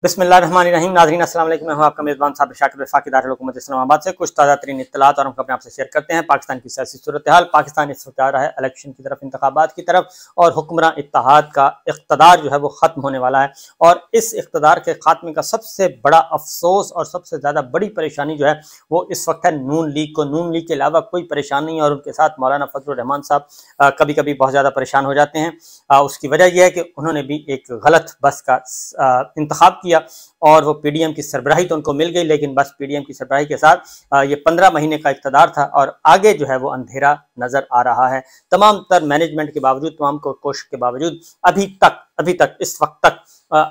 बिस्मिल्लाहिर्रहमानिर्रहीम। नाज़रीन अस्सलाम वालेकुम। मैं हूं आपका मेज़बान साबिर शाकिर वफाकी दारुल हुकूमत इस्लामाबाद से कुछ ताज़ा तरीन इत्तलात और हम अपने आपसे शेयर करते हैं। पाकिस्तान की सियासी सूरत हाल। पाकिस्तान इस वक्त जा रहा है इलेक्शन की तरफ, इंतखाबात की तरफ, और हुक्मरान इत्तेहाद का इक़्तिदार जो है वो ख़त्म होने वाला है। और इस इक़्तिदार के ख़ात्मे का सबसे बड़ा अफसोस और सबसे ज़्यादा बड़ी परेशानी जो है वो इस वक्त है नून लीग को। नून लीग के अलावा कोई परेशानी नहीं, और उनके साथ मौलाना फजलुर रहमान साहब कभी कभी बहुत ज़्यादा परेशान हो जाते हैं। उसकी वजह यह है कि उन्होंने भी एक गलत बस का इंतखाब किया और वो पीडीएम की सरबराही तो उनको मिल गई, लेकिन बस पीडीएम की सरबराही के साथ ये 15 महीने का इक़्तिदार था और आगे जो है वो अंधेरा नजर आ रहा है। तमाम तर मैनेजमेंट के बावजूद, तमाम कोशिश के बावजूद अभी तक इस वक्त तक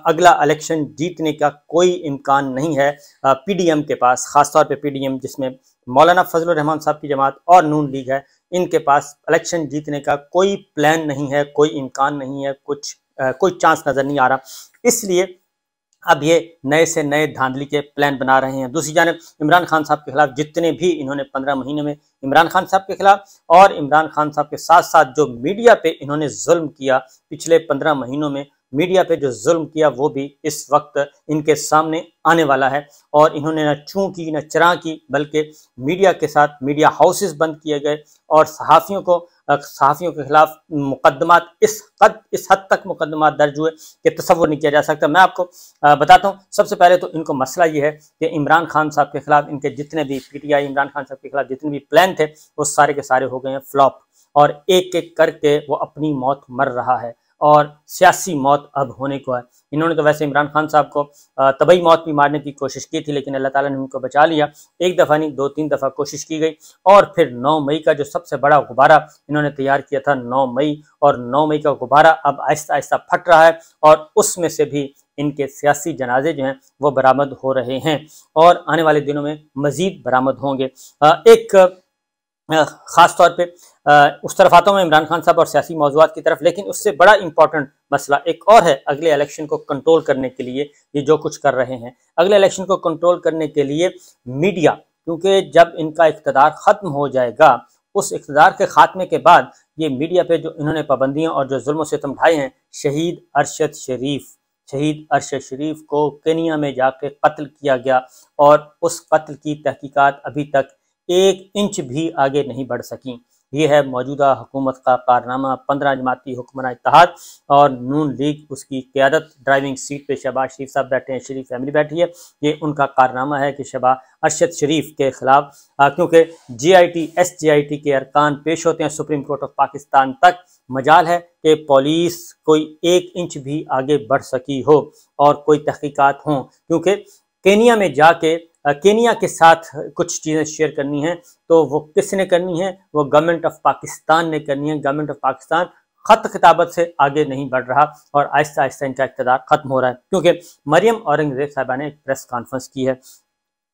अगला इलेक्शन जीतने का कोई इम्कान नहीं है पीडीएम के पास। खासतौर पे पीडीएम जिसमें मौलाना फजलुर रहमान साहब की जमात और नून लीग है, इनके पास इलेक्शन जीतने का कोई प्लान नहीं है, कोई इम्कान नहीं है, कोई चांस नजर नहीं आ रहा। इसलिए अब ये नए से नए धांधली के प्लान बना रहे हैं। दूसरी जानब इमरान खान साहब के खिलाफ जितने भी इन्होंने 15 महीने में इमरान खान साहब के खिलाफ और इमरान खान साहब के साथ साथ जो मीडिया पे इन्होंने जुल्म किया पिछले 15 महीनों में, मीडिया पे जो जुल्म किया वो भी इस वक्त इनके सामने आने वाला है। और इन्होंने न चूं की न चरा की, बल्कि मीडिया के साथ मीडिया हाउसेस बंद किए गए और सहाफ़ियों के खिलाफ मुकदमात इस हद तक मुकदमात दर्ज हुए कि तसव्वुर नहीं किया जा सकता। मैं आपको बताता हूँ। सबसे पहले तो इनको मसला ये है कि इमरान खान साहब के खिलाफ इनके जितने भी पीटीआई इमरान खान साहब के खिलाफ जितने भी प्लान थे वो सारे के सारे हो गए हैं फ्लॉप, और एक एक करके वो अपनी मौत मर रहा है और सियासी मौत अब होने को है। इन्होंने तो वैसे इमरान खान साहब को तबई मौत भी मारने की कोशिश की थी, लेकिन अल्लाह ताला ने उनको बचा लिया। एक दफ़ा नहीं 2-3 दफ़ा कोशिश की गई और फिर 9 मई का जो सबसे बड़ा गुब्बारा इन्होंने तैयार किया था 9 मई, और 9 मई का गुब्बारा अब आहिस्ता आहिस्ता फट रहा है और उसमें से भी इनके सियासी जनाजे जो हैं वो बरामद हो रहे हैं और आने वाले दिनों में मज़ीद बरामद होंगे। एक ख़ास तौर पे उस तरफ आता हूँ मैं इमरान खान साहब और सियासी मौज़ूआत की तरफ, लेकिन उससे बड़ा इंपॉर्टेंट मसला एक और है। अगले इलेक्शन को कंट्रोल करने के लिए ये जो कुछ कर रहे हैं, अगले इलेक्शन को कंट्रोल करने के लिए मीडिया, क्योंकि जब इनका इक़्तिदार ख़त्म हो जाएगा, उस इक़्तिदार के ख़ात्मे के बाद ये मीडिया पे जो इन्होंने पाबंदियाँ और जो जुल्म सितम ढाए हैं, शहीद अरशद शरीफ को केनिया में जाके कत्ल किया गया और उस कत्ल की तहकीकात अभी तक 1 इंच भी आगे नहीं बढ़ सकी। ये है मौजूदा हुकूमत का कारनामा। 15 जमाती हुक्मरान इत्तेहाद और नून लीग उसकी क़यादत, ड्राइविंग सीट पे शहबाज शरीफ साहब बैठे हैं, शरीफ फैमिली बैठी है। ये उनका कारनामा है कि अरशद शरीफ के खिलाफ क्योंकि GIT SJIT के अरकान पेश होते हैं सुप्रीम कोर्ट ऑफ पाकिस्तान तक, मजाल है कि पुलिस कोई 1 इंच भी आगे बढ़ सकी हो और कोई तहकीकात हों, क्योंकि केनिया में जाके केनिया के साथ कुछ चीज़ें शेयर करनी है तो वो किसने करनी है? वो गवर्नमेंट ऑफ पाकिस्तान ने करनी है। गवर्नमेंट ऑफ पाकिस्तान ख़त किताबत से आगे नहीं बढ़ रहा और आहिस्ता आहिस्ता इनका इक़्तिदार ख़त्म हो रहा है, क्योंकि मरियम औरंगज़ेब साहिबा ने एक प्रेस कॉन्फ्रेंस की है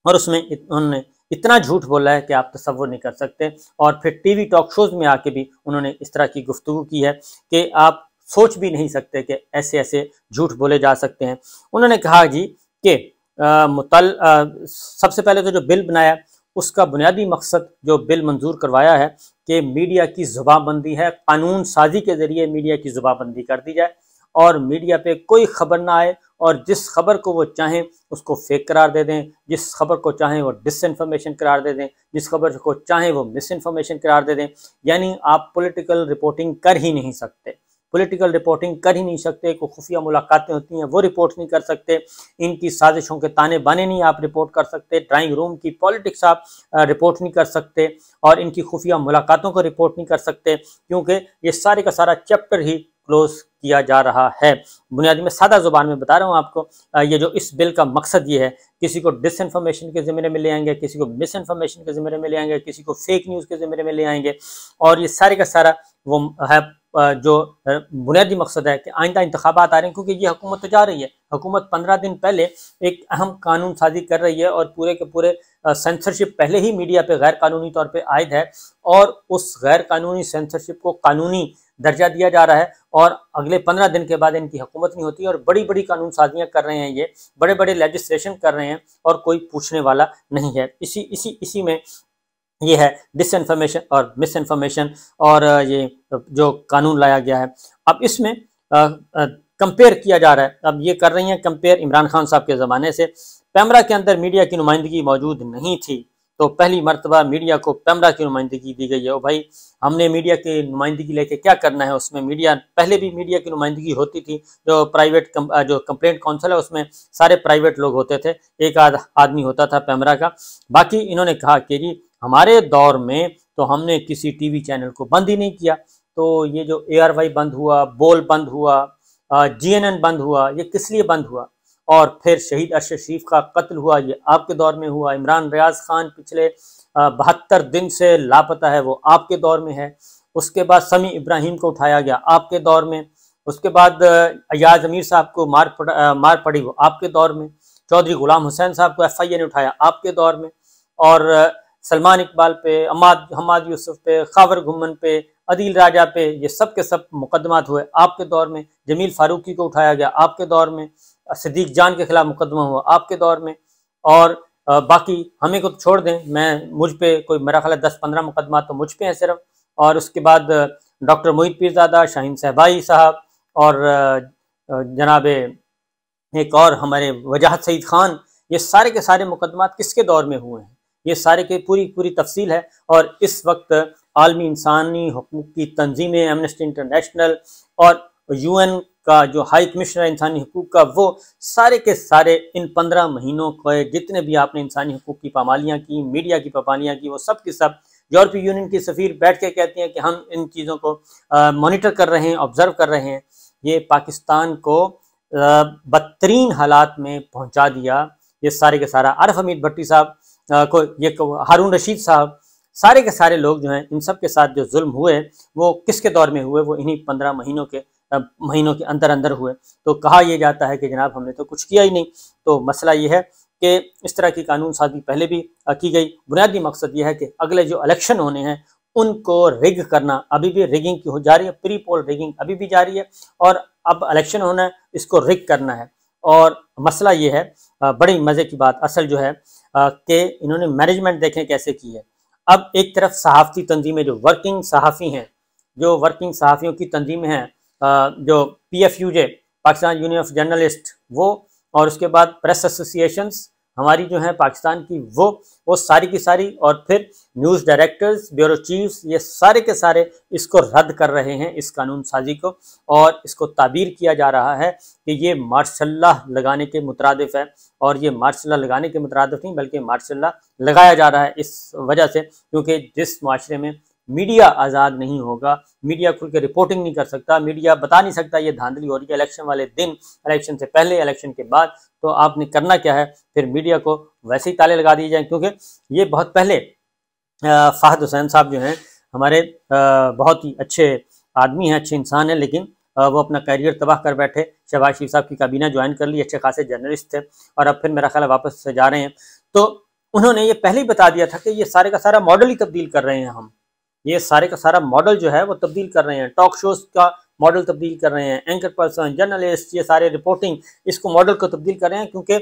और उसमें उन्होंने इतना झूठ बोला है कि आप तसव्वुर नहीं कर सकते, और फिर टीवी टॉक शोज़ में आके भी उन्होंने इस तरह की गुफ्तगू की है कि आप सोच भी नहीं सकते कि ऐसे ऐसे झूठ बोले जा सकते हैं। उन्होंने कहा जी कि सबसे पहले तो जो बिल बनाया उसका बुनियादी मकसद जो बिल मंजूर करवाया है कि मीडिया की ज़ुबानबंदी है, कानून साजी के ज़रिए मीडिया की ज़ुबानबंदी कर दी जाए और मीडिया पे कोई खबर ना आए और जिस खबर को वो चाहें उसको फेक करार दे दें, जिस खबर को चाहें वो डिसइंफॉर्मेशन करार दे दें, जिस खबर को चाहें वो मिसइंफॉर्मेशन करार दे दें। यानी आप पॉलिटिकल रिपोर्टिंग कर ही नहीं सकते, कोई खुफिया मुलाकातें होती हैं वो रिपोर्ट नहीं कर सकते, इनकी साजिशों के ताने बाने नहीं आप रिपोर्ट कर सकते, ड्राइंग रूम की पॉलिटिक्स आप रिपोर्ट नहीं कर सकते और इनकी खुफिया मुलाकातों को रिपोर्ट नहीं कर सकते, क्योंकि ये सारे का सारा चैप्टर ही क्लोज किया जा रहा है। बुनियादी में सादा ज़ुबान में बता रहा हूँ आपको, ये जो इस बिल का मकसद ये है, किसी को डिसइंफॉर्मेशन के ज़िम्मे में ले आएंगे, किसी को मिस इन्फॉर्मेशन के ज़िम्मे में ले आएंगे, किसी को फेक न्यूज़ के ज़िम्मे में ले आएंगे, और ये सारे का सारा वो है जो बुनियादी मकसद है कि आइंदा इंतखाबात आ रहे हैं, क्योंकि ये हुकूमत तो जा रही है। हुकूमत 15 दिन पहले एक अहम कानून साजी कर रही है और पूरे के पूरे सेंसरशिप पहले ही मीडिया पे गैर कानूनी तौर पे आयद है और उस गैर कानूनी सेंसरशिप को कानूनी दर्जा दिया जा रहा है और अगले 15 दिन के बाद इनकी हुकूमत नहीं होती और बड़ी बड़ी कानून साजियाँ कर रहे हैं, ये बड़े बड़े लेजिस्लेशन कर रहे हैं और कोई पूछने वाला नहीं है। इसी में ये है डिसइंफॉर्मेशन और मिस इन्फॉर्मेशन और ये जो कानून लाया गया है। अब इसमें कंपेयर किया जा रहा है। अब ये कर रही हैं कंपेयर इमरान खान साहब के ज़माने से। पैमरा के अंदर मीडिया की नुमाइंदगी मौजूद नहीं थी, तो पहली मर्तबा मीडिया को पैमरा की नुमाइंदगी दी गई है। ओ भाई, हमने मीडिया की नुमाइंदगी लेके क्या करना है, उसमें मीडिया पहले भी मीडिया की नुमाइंदगी होती थी। जो प्राइवेट जो कंप्लेंट काउंसिल है उसमें सारे प्राइवेट लोग होते थे, एक आध आदमी होता था पैमरा का। बाकी इन्होंने कहा कि जी हमारे दौर में तो हमने किसी टीवी चैनल को बंद ही नहीं किया। तो ये जो ARY बंद हुआ, बोल बंद हुआ, GNN बंद हुआ, ये किस लिए बंद हुआ? और फिर शहीद अरशद शरीफ का कत्ल हुआ, ये आपके दौर में हुआ। इमरान रियाज खान पिछले 72 दिन से लापता है, वो आपके दौर में है। उसके बाद समी इब्राहिम को उठाया गया, आपके दौर में। उसके बाद अयाज अमीर साहब को मार पड़ी, वो आपके दौर में। चौधरी गुलाम हुसैन साहब को FIA ने उठाया, आपके दौर में। और सलमान इकबाल पे, हमाद यूसुफ पे, खावर घुमन पे, अदील राजा पे, ये सब के सब मुकदमात हुए आपके दौर में। जमील फारूकी को उठाया गया, आपके दौर में। सिद्दीक जान के खिलाफ मुकदमा हुआ, आपके दौर में। और बाकी हमें को तो छोड़ दें, मुझ पे कोई मेरा ख्याल 10-15 मुकदमा तो मुझ पे हैं सिर्फ। और उसके बाद डॉक्टर मोहित पीरजादा, शाहीन सहबाई साहब, और जनाब एक और हमारे वजाहत सईद खान, ये सारे के सारे मुकदमात किसके दौर में हुए हैं, ये सारे के पूरी तफसील है। और इस वक्त आलमी इंसानी हकूक़ की तंजीमें, एमनेस्टी इंटरनेशनल और UN का जो हाई कमिश्नर है इंसानी हकूक़ का, वो सारे के सारे इन 15 महीनों के जितने भी आपने इंसानी हकूक़ की पामालियाँ की, मीडिया की पामालियाँ की, वो सब के सब यूरोपीय यूनियन की सफ़ीर बैठ के कहती हैं कि हम इन चीज़ों को मॉनिटर कर रहे हैं, ऑब्ज़र्व कर रहे हैं। ये पाकिस्तान को बदतरीन हालात में पहुँचा दिया। ये सारे के सारा आरिफ हमीद भट्टी साहब को, ये हारून रशीद साहब, सारे के सारे लोग जो हैं, इन सब के साथ जो जुल्म हुए वो किसके दौर में हुए? वो इन्हीं 15 महीनों के अंदर अंदर हुए। तो कहा यह जाता है कि जनाब हमने तो कुछ किया ही नहीं। तो मसला ये है कि इस तरह की कानून साजी पहले भी की गई। बुनियादी मकसद ये है कि अगले जो इलेक्शन होने हैं उनको रिग करना, अभी भी रिगिंग की हो जा रही है, प्री पोल रिगिंग अभी भी जारी है, और अब इलेक्शन होना है, इसको रिग करना है। और मसला ये है, बड़ी मज़े की बात असल जो है कि इन्होंने मैनेजमेंट देखें कैसे की है। अब एक तरफ सहाफ़ती तंजीमें, जो वर्किंग सहाफ़ी हैं, जो वर्किंग सहाफ़ियों की तंजीमें हैं, जो PFUJ Pakistan union of journalist, वो, और उसके बाद प्रेस एसोसिएशंस हमारी जो हैं पाकिस्तान की, वो सारी की सारी, और फिर न्यूज़ डायरेक्टर्स, ब्यूरो चीफ्स, ये सारे के सारे इसको रद्द कर रहे हैं, इस कानून साजी को। और इसको ताबीर किया जा रहा है कि ये मार्शल लॉ लगाने के मुतरादिफ है। और ये मार्शल लॉ लगाने के मुतरादिफ नहीं, बल्कि मार्शल लॉ लगाया जा रहा है इस वजह से, क्योंकि जिस माशरे में मीडिया आज़ाद नहीं होगा, मीडिया खुल के रिपोर्टिंग नहीं कर सकता, मीडिया बता नहीं सकता ये धांधली हो रही है इलेक्शन वाले दिन, इलेक्शन से पहले, इलेक्शन के बाद, तो आपने करना क्या है, फिर मीडिया को वैसे ही ताले लगा दिए जाए। क्योंकि ये बहुत पहले फ़ाहद हुसैन साहब जो हैं हमारे बहुत ही अच्छे आदमी हैं, अच्छे इंसान हैं, लेकिन वो अपना करियर तबाह कर बैठे। शहबाज शरीफ साहब की काबीना ज्वाइन कर ली, अच्छे खासे जर्नलिस्ट थे, और अब फिर मेरा ख्याल वापस से जा रहे हैं। तो उन्होंने ये पहले ही बता दिया था कि ये सारे का सारा मॉडल ही तब्दील कर रहे हैं हम, ये सारे का सारा मॉडल जो है वो तब्दील कर रहे हैं, टॉक शोज़ का मॉडल तब्दील कर रहे हैं, एंकर पर्सन, जर्नलिस्ट, ये सारे रिपोर्टिंग, इसको मॉडल को तब्दील कर रहे हैं। क्योंकि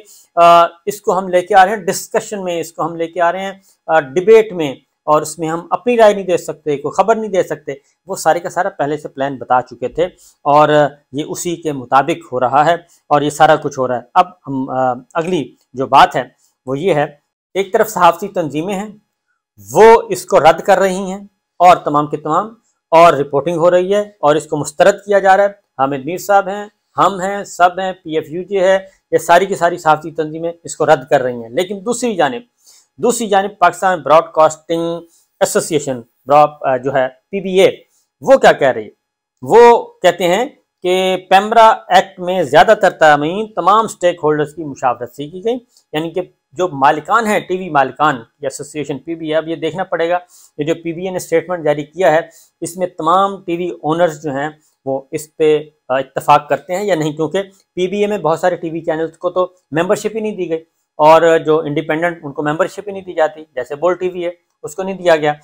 इसको हम लेके आ रहे हैं डिस्कशन में, इसको हम लेके आ रहे हैं डिबेट में, और उसमें हम अपनी राय नहीं दे सकते, कोई खबर नहीं दे सकते। वो सारे का सारा पहले से प्लान बता चुके थे, और ये उसी के मुताबिक हो रहा है, और ये सारा कुछ हो रहा है। अब हम अगली जो बात है वो ये है, एक तरफ सहाफ़ती तंजीमें हैं, वो इसको रद्द कर रही हैं, और तमाम के तमाम, और रिपोर्टिंग हो रही है, और इसको मुस्तरद किया जा रहा है। हामिद मीर साहब हैं, हम हैं, सब हैं, PFUJ है, ये सारी की सारी सहाफ़ती तंजीमें इसको रद्द कर रही हैं। लेकिन दूसरी जानिब पाकिस्तान ब्रॉडकास्टिंग एसोसिएशन जो है PBA, वो क्या कह रही है? वो कहते हैं कि पैमरा एक्ट में ज़्यादातर तरामीम तमाम स्टेक होल्डर्स की मुशावरत से की गई। यानी कि जो मालिकान है, टीवी मालिकान की एसोसिएशन PBA, अब ये देखना पड़ेगा, ये जो PBA ने स्टेटमेंट जारी किया है, इसमें तमाम टीवी ओनर्स जो हैं वो इस पे इत्तफाक करते हैं या नहीं, क्योंकि PBA में बहुत सारे टीवी चैनल्स को तो मेंबरशिप ही नहीं दी गई, और जो इंडिपेंडेंट उनको मेंबरशिप ही नहीं दी जाती, जैसे बोल TV है उसको नहीं दिया गया,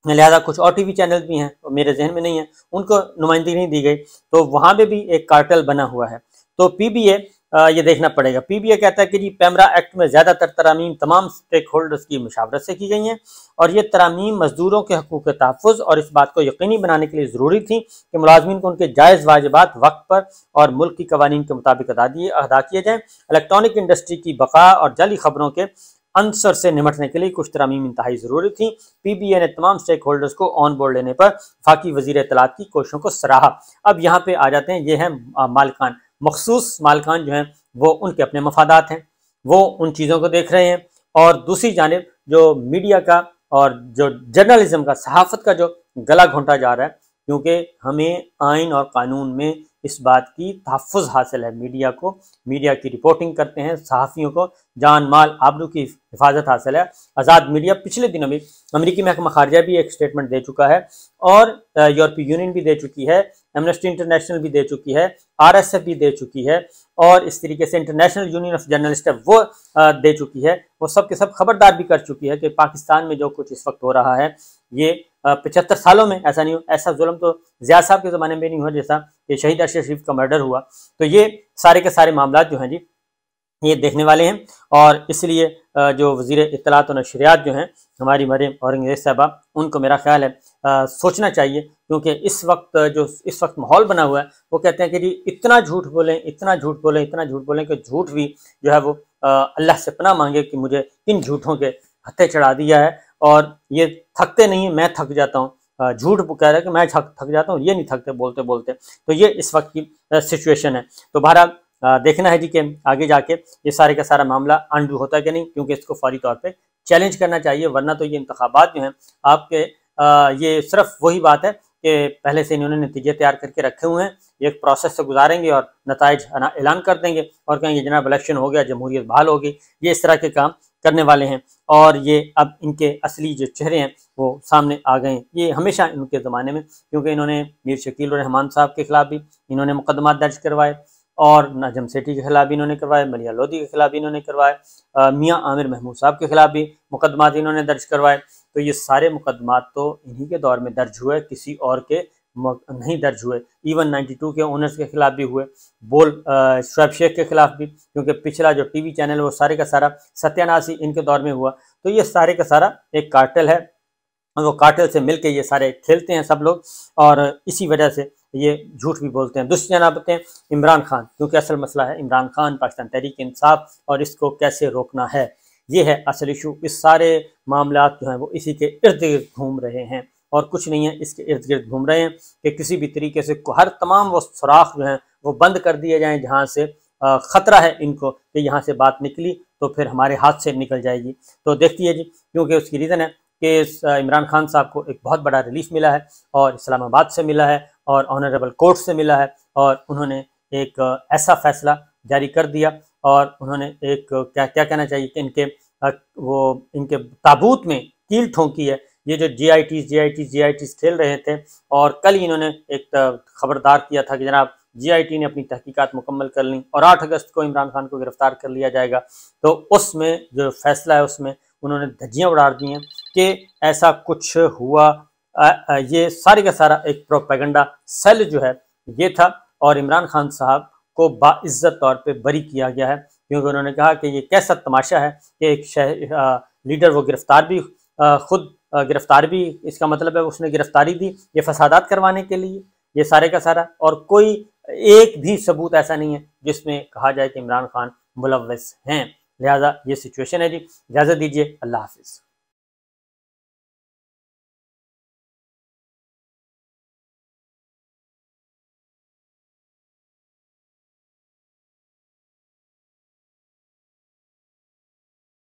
लिहाजा कुछ और टीवी चैनल भी हैं, तो मेरे जहन में नहीं है, उनको नुमाइंदगी नहीं दी गई, तो वहाँ पे भी एक कार्टेल बना हुआ है। तो PBA ये देखना पड़ेगा। पीबीए कहता है कि जी पैमरा एक्ट में ज़्यादातर तरामीम तमाम स्टेक होल्डर्स की मुशावरत से की गई हैं और ये तरामीम मजदूरों के हकूक़ के तहफ़्फ़ुज़ और इस बात को यकीनी बनाने के लिए ज़रूरी थी कि मुलाजमीन को उनके जायज़ वाजिबात वक्त पर और मुल्क की कवानीन के मुताबिक अदा किए जाएँ। इलेक्ट्रॉनिक इंडस्ट्री की बका और जाली खबरों के अंसर से निमटने के लिए कुछ तरामीम इंतहाई ज़रूरी थी। पीबीए ने तमाम स्टेक होल्डर्स को ऑन बोर्ड लेने पर वफाकी वज़ीर इत्तलात की कोशिशों को सराहा। अब यहाँ पे आ जाते हैं, ये हैं मालिकान, मखसूस मालिकान जो हैं वो उनके अपने मफादात हैं, वो उन चीज़ों को देख रहे हैं। और दूसरी जानिब जो मीडिया का और जो जर्नलिज्म का, सहाफ़त का जो गला घोंटा जा रहा है, क्योंकि हमें आइन और कानून में इस बात की तहफ़्फ़ुज़ हासिल है, मीडिया को, मीडिया की रिपोर्टिंग करते हैं, सहाफ़ियों को जान माल आबरू की हिफाजत हासिल है। आज़ाद मीडिया पिछले दिनों में अमरीकी महकमा खारजा भी एक स्टेटमेंट दे चुका है और यूरोपीय यूनियन भी दे चुकी है, एमनेस्टी इंटरनेशनल भी दे चुकी है, RSF भी दे चुकी है और इस तरीके से इंटरनेशनल यूनियन ऑफ जर्नलिस्ट है वो दे चुकी है। वो सब के सब खबरदार भी कर चुकी है कि पाकिस्तान में जो कुछ इस वक्त हो रहा है ये 75 सालों में ऐसा नहीं हो, ऐसा जुल्म तो ज़िया साहब के ज़माने में नहीं हुआ जैसा ये शहीद अरशद शरीफ का मर्डर हुआ। तो ये सारे के सारे मामला जो हैं जी ये देखने वाले हैं और इसलिए जो वज़ीर इत्तलात और नशरियात जो हैं हमारी मरीम औरंगज़ेब साहबा, उनको मेरा ख्याल है सोचना चाहिए, क्योंकि इस वक्त माहौल बना हुआ है, वो कहते हैं कि जी इतना झूठ बोलें, इतना झूठ बोलें, इतना झूठ बोलें कि झूठ भी जो है वो अल्लाह से पनाह मांगे कि मुझे किन झूठों के हत्थे चढ़ा दिया है। और ये थकते नहीं है, मैं थक जाता हूँ, झूठ कह रहा है कि मैं थक जाता हूँ, ये नहीं थकते बोलते बोलते। तो ये इस वक्त की सिचुएशन है। तो बहरहाल देखना है जी कि आगे जाके ये सारे का सारा मामला अनडू होता है कि नहीं, क्योंकि इसको फौरी तौर पे चैलेंज करना चाहिए, वरना तो ये इंतखाबात जो हैं आपके ये सिर्फ वही बात है कि पहले से इन्होंने नतीजे तैयार करके रखे हुए हैं, एक प्रोसेस से गुजारेंगे और नताइज ऐलान कर देंगे और कहेंगे जनाब इलेक्शन हो गया, जमहूरियत बहाल होगी। ये इस तरह के काम करने वाले हैं और ये अब इनके असली जो चेहरे हैं वो सामने आ गए हैं। ये हमेशा इनके ज़माने में, क्योंकि इन्होंने मीर शकील उर रहमान साहब के खिलाफ भी इन्होंने मुकदमा दर्ज करवाए और नजम सेठी के खिलाफ भी इन्होंने करवाए, मलिया लोधी के खिलाफ भी इन्होंने करवाए, मियाँ आमिर महमूद साहब के खिलाफ भी मुकदमा इन्होंने दर्ज करवाए। तो ये सारे मुकदमात तो इन्हीं के दौर में दर्ज हुए, किसी और के नहीं दर्ज हुए। इवन 92 के ओनर्स के खिलाफ भी हुए, बोल शुएब शेख के खिलाफ भी, क्योंकि पिछला जो टीवी चैनल वो सारे का सारा सत्यानाश ही इनके दौर में हुआ। तो ये सारे का सारा एक कार्टेल है, वो कार्टेल से मिलके ये सारे खेलते हैं सब लोग और इसी वजह से ये झूठ भी बोलते हैं। दूसरी जनाब हैं इमरान खान, क्योंकि असल मसला है इमरान खान, पाकिस्तान तहरीक इंसाफ और इसको कैसे रोकना है, ये है असल इशू। इस सारे मामला जो हैं वो इसी के इर्द गिर्द घूम रहे हैं और कुछ नहीं है, इसके इर्द गिर्द घूम रहे हैं कि किसी भी तरीके से हर तमाम वो सुराख जो हैं वो बंद कर दिए जाएँ जहाँ से ख़तरा है इनको कि यहाँ से बात निकली तो फिर हमारे हाथ से निकल जाएगी। तो देखती है जी, क्योंकि उसकी रीज़न है कि इमरान खान साहब को एक बहुत बड़ा रिलीफ मिला है और इस्लामाबाद से मिला है और ऑनरेबल कोर्ट से मिला है और उन्होंने एक ऐसा फैसला जारी कर दिया और उन्होंने एक क्या कहना चाहिए कि इनके ताबूत में कील ठोंकी है। ये जो GITs खेल रहे थे और कल ही इन्होंने एक खबरदार किया था कि जनाब GIT ने अपनी तहकीकात मुकम्मल कर ली और 8 अगस्त को इमरान खान को गिरफ्तार कर लिया जाएगा। तो उसमें जो फैसला है उसमें उन्होंने धज्जियाँ उड़ा दी हैं कि ऐसा कुछ हुआ। ये सारे का सारा एक प्रोपेगेंडा सेल जो है ये था और इमरान खान साहब को बाइज्जत तौर पे बरी किया गया है, क्योंकि उन्होंने कहा कि ये कैसा तमाशा है कि एक लीडर वो गिरफ्तार भी खुद गिरफ्तार भी, इसका मतलब है उसने गिरफ्तारी दी ये फसादात करवाने के लिए, ये सारे का सारा। और कोई एक भी सबूत ऐसा नहीं है जिसमें कहा जाए कि इमरान खान मुलव्वस हैं। लिहाजा ये सिचुएशन है जी। इजाज़त दीजिए, अल्लाह हाफिज़।